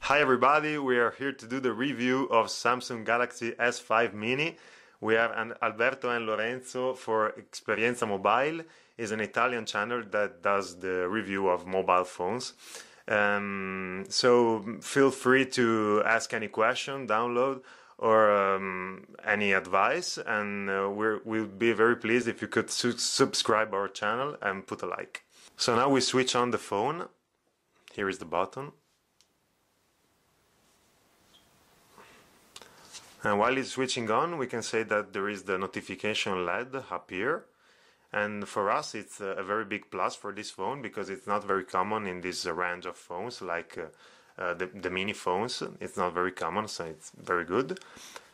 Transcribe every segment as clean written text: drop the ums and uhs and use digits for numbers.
Hi everybody, we are here to do the review of Samsung Galaxy S5 Mini. We have Alberto and Lorenzo for Esperienza Mobile. Is an Italian channel that does the review of mobile phones. So feel free to ask any question, download, or any advice, and we'll be very pleased if you could subscribe our channel and put a like. So now we switch on the phone. Here is the button. And while it's switching on, we can say that there is the notification LED up here. And for us, it's a very big plus for this phone because it's not very common in this range of phones like the mini phones. It's not very common, so it's very good.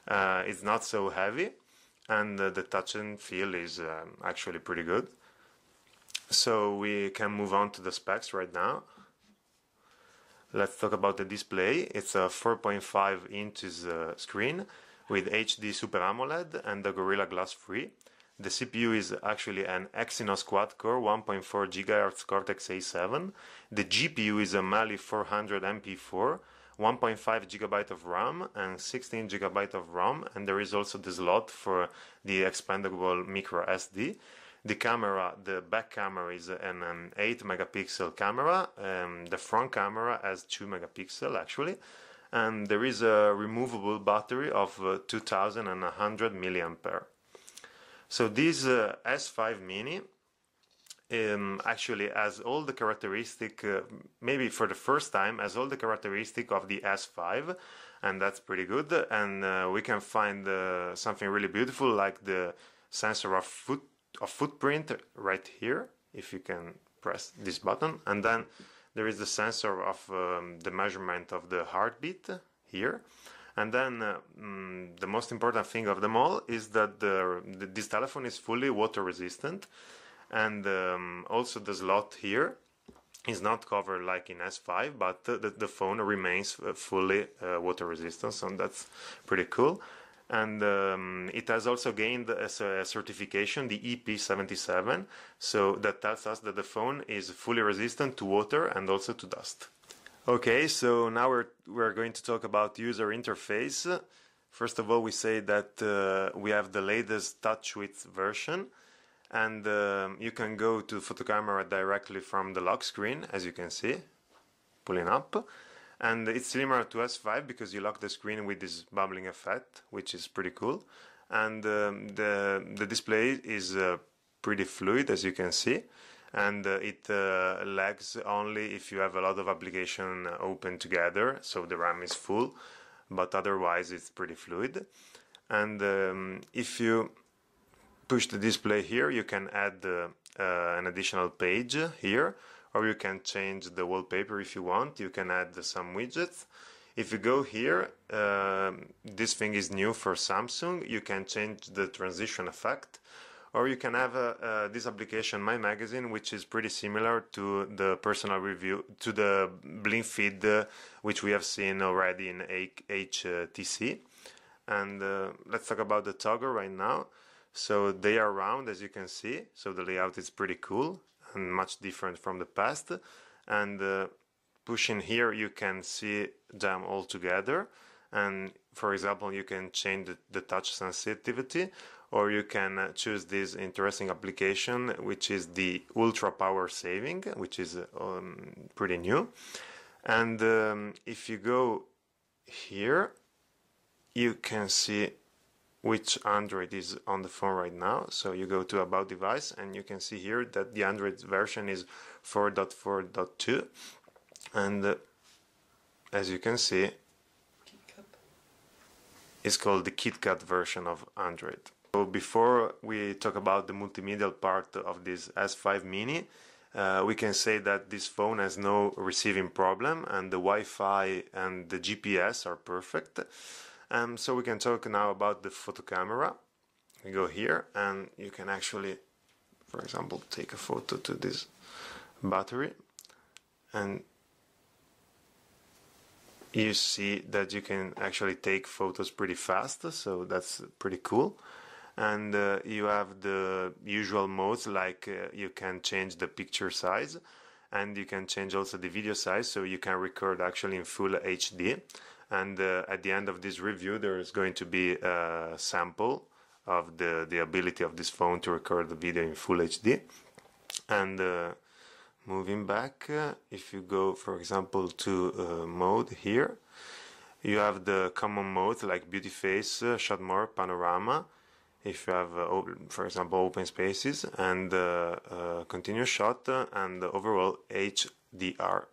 It's not so heavy, and the touch and feel is actually pretty good. So we can move on to the specs right now. Let's talk about the display. It's a 4.5 inches screen with HD Super AMOLED and the Gorilla Glass Free. The CPU is actually an Exynos quad-core 1.4 GHz Cortex-A7. The GPU is a Mali 400 MP4, 1.5 GB of RAM and 16 GB of ROM, and there is also the slot for the expandable micro SD. The camera, the back camera is an 8 megapixel camera. The front camera has 2 megapixel actually, and there is a removable battery of 2100 milliampere. So this S5 Mini actually has all the characteristic, maybe for the first time, has all the characteristic of the S5, and that's pretty good. And we can find something really beautiful like the sensor of footprint right here, if you can press this button, and then there is the sensor of the measurement of the heartbeat here, and then the most important thing of them all is that this telephone is fully water resistant, and also the slot here is not covered like in S5, but the phone remains fully water resistant, so that's pretty cool. And it has also gained a certification, the EP77, so that tells us that the phone is fully resistant to water and also to dust. Okay, so now we're going to talk about user interface. First of all, we say that we have the latest TouchWiz version, and you can go to photo camera directly from the lock screen, as you can see, pulling up. And it's similar to S5 because you lock the screen with this bubbling effect, which is pretty cool. And the display is pretty fluid, as you can see. And it lags only if you have a lot of applications open together, so the RAM is full, but otherwise it's pretty fluid. And if you push the display here, you can add an additional page here, or you can change the wallpaper if you want. You can add some widgets. If you go here, this thing is new for Samsung. You can change the transition effect, or you can have this application, My Magazine, which is pretty similar to the personal review, to the Blink feed, which we have seen already in HTC. And let's talk about the toggle right now. So they are round, as you can see, so the layout is pretty cool and much different from the past. And pushing here, you can see them all together. And for example, you can change the touch sensitivity, or you can choose this interesting application, which is the ultra power saving, which is pretty new. And if you go here, you can see which Android is on the phone right now. So you go to About Device, and you can see here that the Android version is 4.4.2, and as you can see, it's called the KitKat version of Android. So before we talk about the multimedia part of this S5 Mini, we can say that this phone has no receiving problem, and the Wi-Fi and the GPS are perfect. So we can talk now about the photo camera. We go here, and you can actually, for example, take a photo to this battery, and you see that you can actually take photos pretty fast, so that's pretty cool. And you have the usual modes, like you can change the picture size, and you can change also the video size, so you can record actually in full HD. And at the end of this review there is going to be a sample of the ability of this phone to record the video in full HD. And moving back, if you go for example to mode here, you have the common mode like beauty face, shot more, panorama, if you have for example open spaces, and continuous shot, and overall HDR.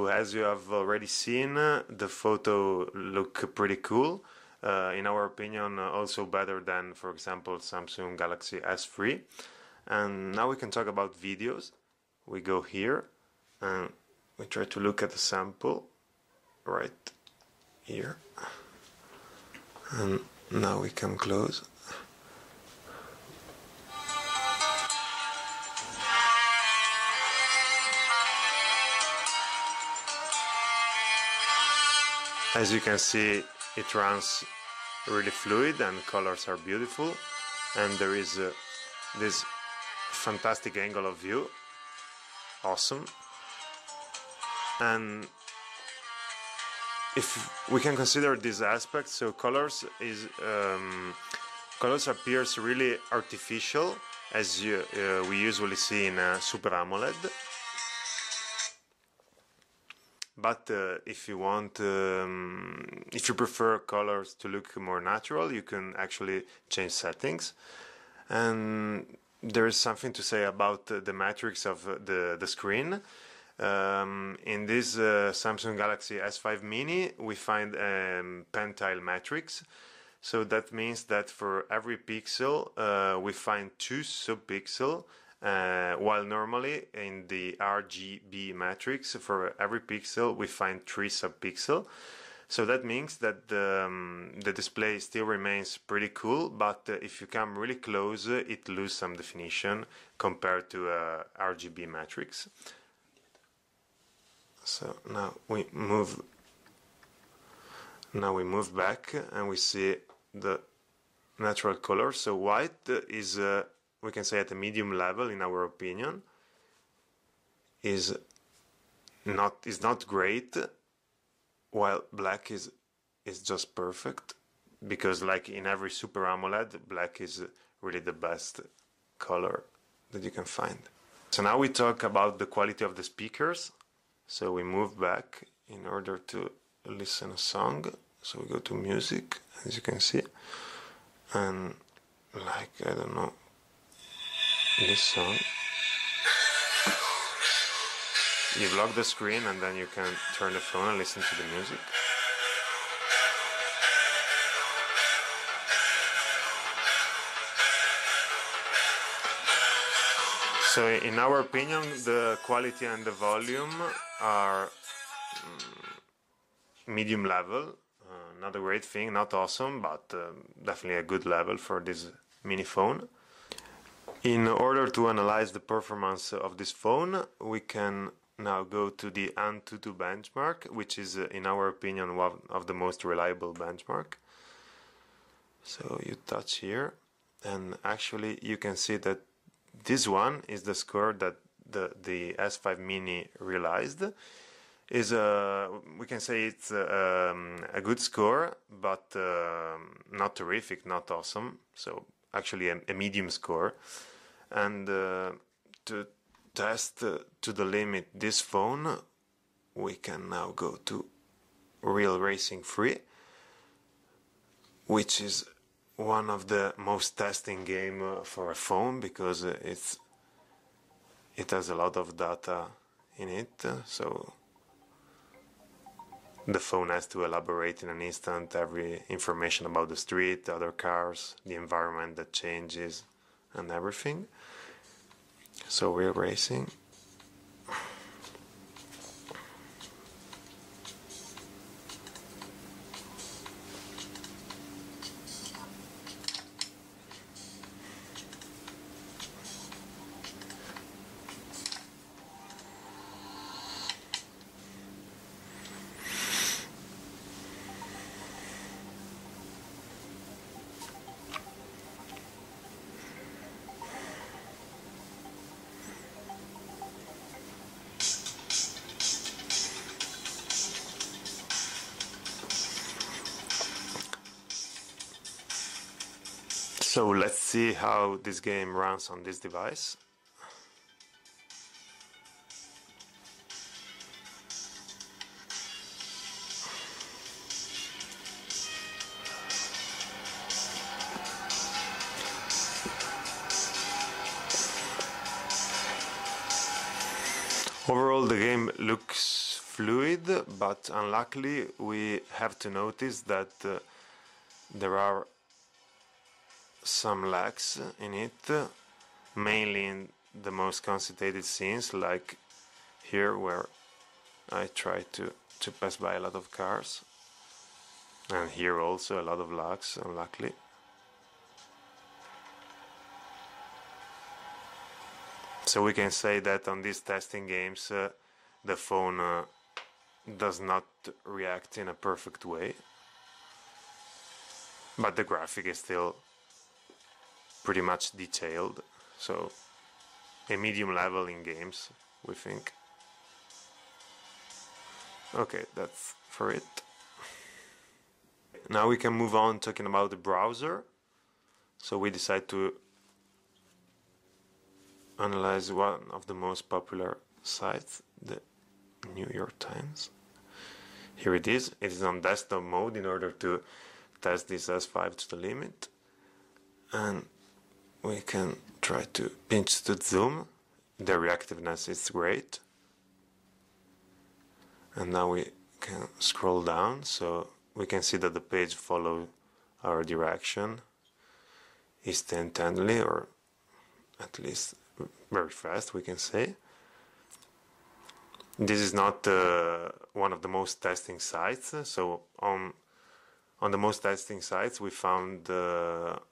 As you have already seen, the photo look pretty cool. In our opinion, also better than, for example, Samsung Galaxy S3. And now we can talk about videos. We go here and we try to look at the sample right here. And now we come close. As you can see, it runs really fluid and colors are beautiful, and there is this fantastic angle of view, awesome. And if we can consider these aspects, so colors appears really artificial, as we usually see in Super AMOLED. But if you want, if you prefer colors to look more natural, you can actually change settings. And there is something to say about the matrix of the screen. In this Samsung Galaxy S5 Mini, we find a pentile matrix. So that means that for every pixel, we find 2 subpixels. While normally in the RGB matrix, for every pixel we find 3 subpixels. So that means that the display still remains pretty cool, but if you come really close, it loses some definition compared to RGB matrix. So now we move back and we see the natural color. So white is we can say at a medium level, in our opinion, is not great, while black is just perfect, because like in every Super AMOLED, black is really the best color that you can find. So now we talk about the quality of the speakers. So we move back in order to listen a song. So we go to music, as you can see, and like, I don't know, this song, you block the screen and then you can turn the phone and listen to the music. So in our opinion, the quality and the volume are medium level. Not a great thing, not awesome, but definitely a good level for this mini phone. In order to analyze the performance of this phone, we can now go to the AnTuTu benchmark, which is, in our opinion, one of the most reliable benchmark. So you touch here, and actually you can see that this one is the score that the S5 Mini realized. We can say it's a good score, but not terrific, not awesome. So actually a medium score. And to test to the limit this phone, we can now go to Real Racing Free, which is one of the most testing game for a phone, because it has a lot of data in it, so the phone has to elaborate in an instant every information about the street, other cars, the environment that changes, and everything. So we're racing. So let's see how this game runs on this device. Overall, the game looks fluid, but unluckily we have to notice that there are some lags in it, mainly in the most concentrated scenes, like here where I try to pass by a lot of cars, and here also a lot of lags, unluckily. So we can say that on these testing games the phone does not react in a perfect way, but the graphic is still pretty much detailed, so a medium level in games, we think. Okay, that's for it. Now we can move on talking about the browser. So we decide to analyze one of the most popular sites, the New York Times. Here it is. It is on desktop mode in order to test this S5 to the limit, and we can try to pinch to zoom. The reactiveness is great. And now we can scroll down, so we can see that the page follows our direction instantly, or at least very fast, we can say. This is not one of the most testing sites, so on the most testing sites we found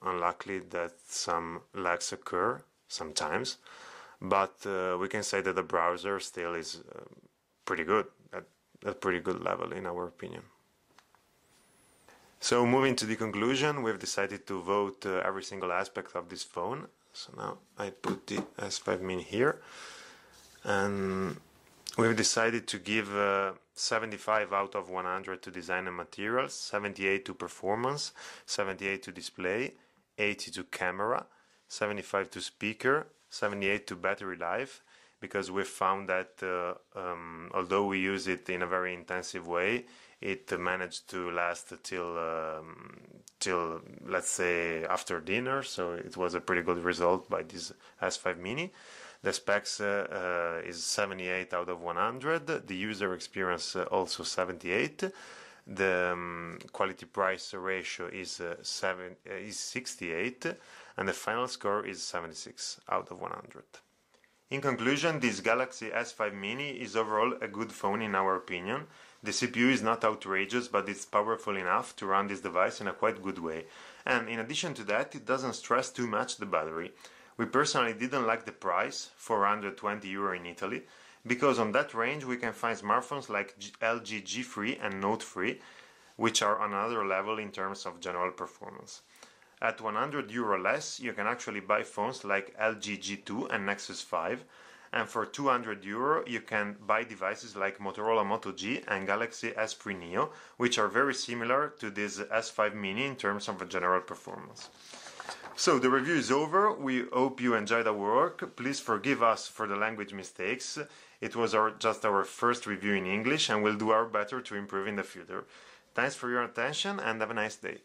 unluckily that some lags occur sometimes, but we can say that the browser still is pretty good, at a pretty good level in our opinion. So moving to the conclusion, we've decided to vote every single aspect of this phone. So now I put the S5 mini here, and we've decided to give 75 out of 100 to design and materials, 78 to performance, 78 to display, 80 to camera, 75 to speaker, 78 to battery life, because we found that although we use it in a very intensive way, it managed to last till let's say after dinner, so it was a pretty good result by this S5 mini. The specs is 78 out of 100, the user experience also 78, the quality price ratio is 68, and the final score is 76 out of 100. In conclusion, this Galaxy S5 mini is overall a good phone in our opinion. The CPU is not outrageous, but it's powerful enough to run this device in a quite good way. And in addition to that, it doesn't stress too much the battery. We personally didn't like the price, 420 euro in Italy, because on that range we can find smartphones like LG G3 and Note 3, which are on another level in terms of general performance. At 100 euro less, you can actually buy phones like LG G2 and Nexus 5, and for 200 euro you can buy devices like Motorola Moto G and Galaxy S3 Neo, which are very similar to this S5 mini in terms of general performance. So the review is over. We hope you enjoyed our work. Please forgive us for the language mistakes. It was just our first review in English, and we'll do our better to improve in the future. Thanks for your attention and have a nice day.